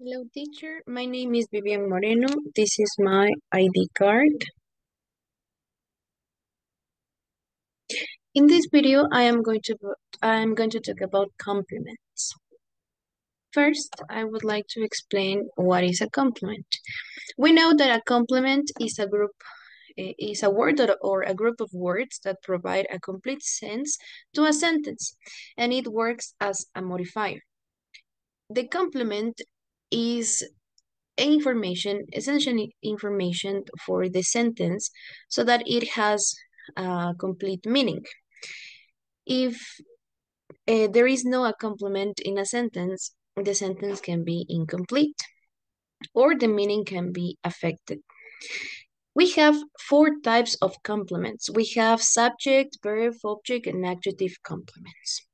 Hello, teacher. My name is Vivian Moreno. This is my ID card. In this video, I am going to talk about compliments. First, I would like to explain what is a compliment. We know that a compliment is a word or a group of words that provide a complete sense to a sentence, and it works as a modifier. The complement is essential information for the sentence so that it has a complete meaning. If there is no a complement in a sentence, the sentence can be incomplete or the meaning can be affected. We have four types of complements. We have subject, verb, object, and adjective complements.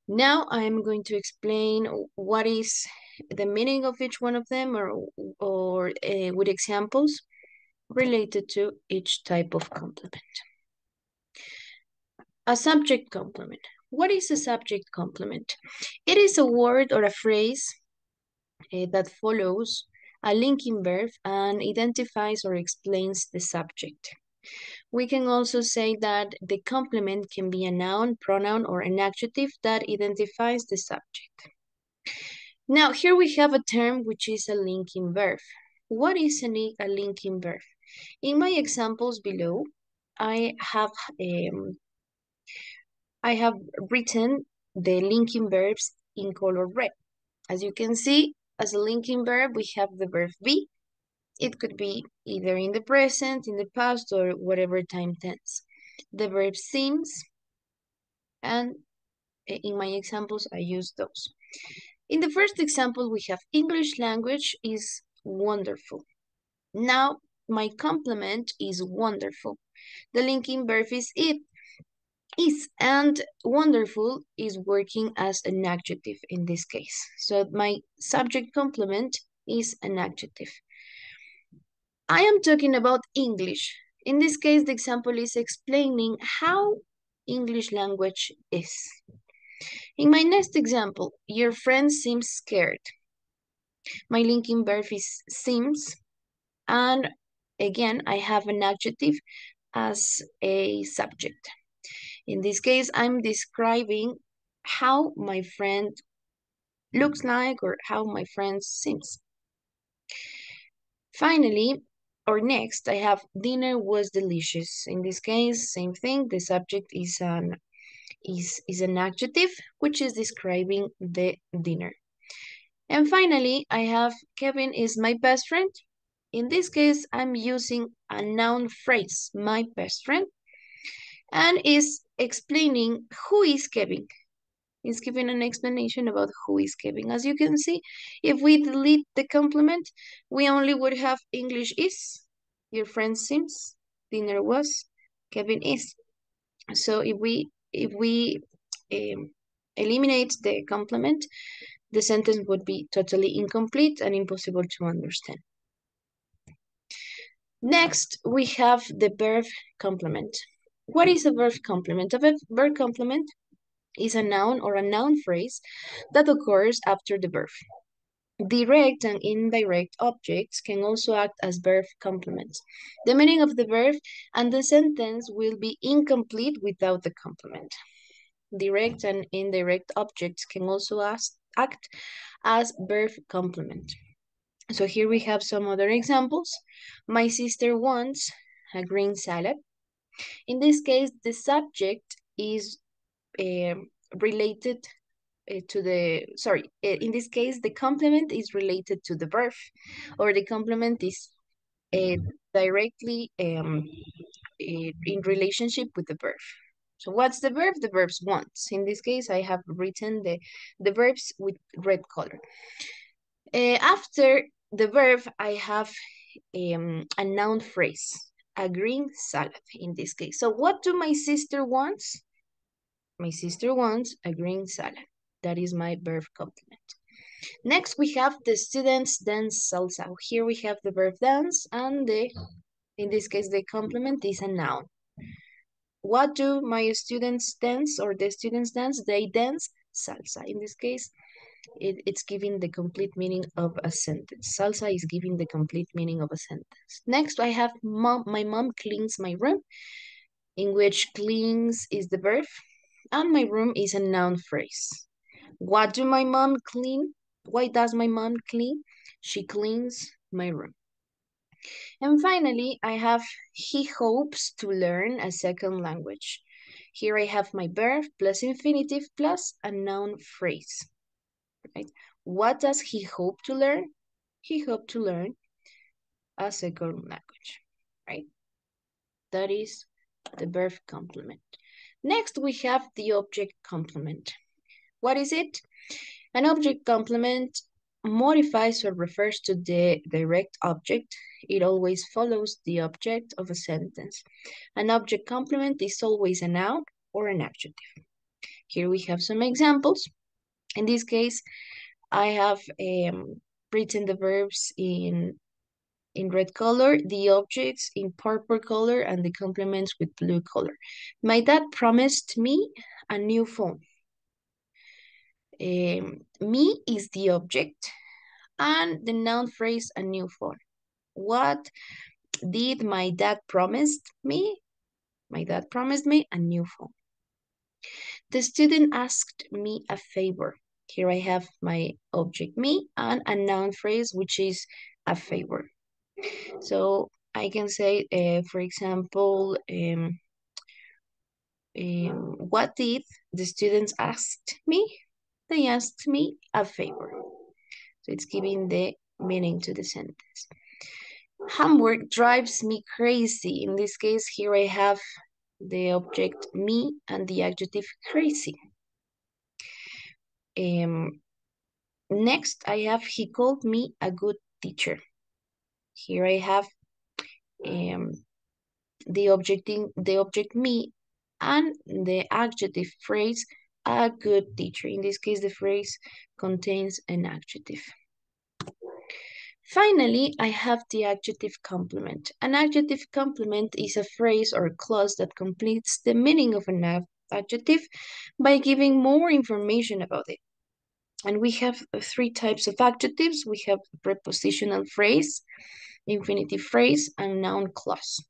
Now I am going to explain what is the meaning of each one of them or with examples related to each type of complement. A subject complement. What is a subject complement? It is a word or a phrase that follows a linking verb and identifies or explains the subject. We can also say that the complement can be a noun, pronoun, or an adjective that identifies the subject. Now, here we have a term which is a linking verb. What is a linking verb? In my examples below, I have written the linking verbs in color red. As you can see, as a linking verb, we have the verb be. It could be either in the present, in the past, or whatever time tense. The verb seems, and in my examples, I use those. In the first example, we have English language is wonderful. Now, my complement is wonderful. The linking verb is it. Is and wonderful is working as an adjective in this case. So my subject complement is an adjective. I am talking about English. In this case, the example is explaining how English language is. In my next example, your friend seems scared. My linking verb is seems, and again, I have an adjective as a subject. In this case, I'm describing how my friend looks like or how my friend seems. Finally, or next, I have dinner was delicious. In this case, same thing. The subject is an adjective which is describing the dinner. And finally, I have Kevin is my best friend. In this case, I'm using a noun phrase, my best friend, and is explaining who is Kevin. It's giving an explanation about who is Kevin. As you can see, if we delete the complement, we only would have English is, your friend seems, dinner was, Kevin is. So if we eliminate the complement, the sentence would be totally incomplete and impossible to understand. Next, we have the verb complement. What is a verb complement? A verb complement is a noun or a noun phrase that occurs after the verb. Direct and indirect objects can also act as verb complements. The meaning of the verb and the sentence will be incomplete without the complement. Direct and indirect objects can also act as verb complement. So here we have some other examples. My sister wants a green salad. In this case, the subject is related in this case, the complement is related to the verb, or the complement is directly in relationship with the verb. So what's the verb? The verbs wants. In this case, I have written the verbs with red color. After the verb, I have a noun phrase, a green salad in this case. So what do my sister wants? My sister wants a green salad. That is my verb complement. Next, we have the students dance salsa. Here we have the verb dance and in this case, the complement is a noun. What do my students dance or the students dance? They dance salsa. In this case, It's giving the complete meaning of a sentence. Salsa is giving the complete meaning of a sentence. Next, I have my mom cleans my room, in which cleans is the verb, and my room is a noun phrase. What do my mom clean? Why does my mom clean? She cleans my room. And finally, I have he hopes to learn a second language. Here I have my verb plus infinitive plus a noun phrase. Right? What does he hope to learn? He hoped to learn a second language. Right? That is the verb complement. Next, we have the object complement. What is it? An object complement modifies or refers to the direct object. It always follows the object of a sentence. An object complement is always a noun or an adjective. Here we have some examples. In this case, I have written the verbs in red color, the objects in purple color, and the complements with blue color. My dad promised me a new phone. Me is the object, and the noun phrase a new phone. What did my dad promise me? My dad promised me a new phone. The student asked me a favor. Here I have my object me and a noun phrase which is a favor. So I can say, for example, what did the students asked me? They asked me a favor. So it's giving the meaning to the sentence. Homework drives me crazy. In this case, here I have the object me and the adjective crazy. Next, I have he called me a good teacher. Here I have the object me and the adjective phrase a good teacher. In this case, the phrase contains an adjective. Finally, I have the adjective complement. An adjective complement is a phrase or clause that completes the meaning of an adjective by giving more information about it. And we have three types of adjectives. We have prepositional phrase, infinitive phrase, and noun clause.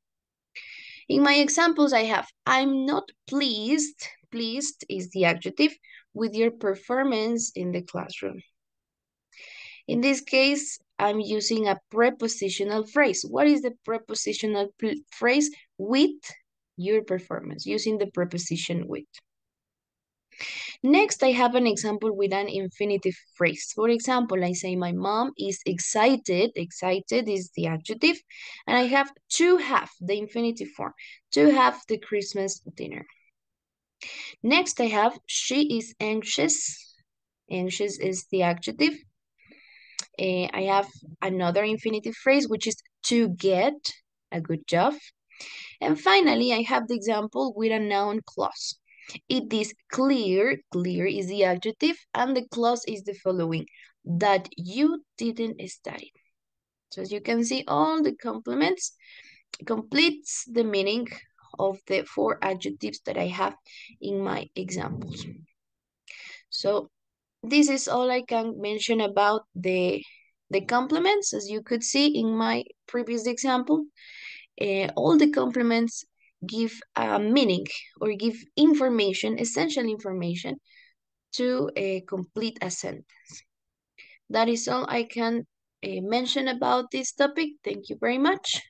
In my examples, I have, I'm not pleased, pleased is the adjective, with your performance in the classroom. In this case, I'm using a prepositional phrase. What is the prepositional phrase? With your performance, using the preposition with. Next, I have an example with an infinitive phrase. For example, I say my mom is excited. Excited is the adjective. And I have to have, the infinitive form, to have the Christmas dinner. Next, I have she is anxious. Anxious is the adjective. I have another infinitive phrase, which is to get a good job. And finally, I have the example with a noun clause. It is clear, clear is the adjective, and the clause is the following, that you didn't study. So as you can see, all the complements completes the meaning of the four adjectives that I have in my examples. So this is all I can mention about the complements. As you could see in my previous example, all the complements give a meaning or give information, essential information, to complete a sentence. That is all I can mention about this topic. Thank you very much.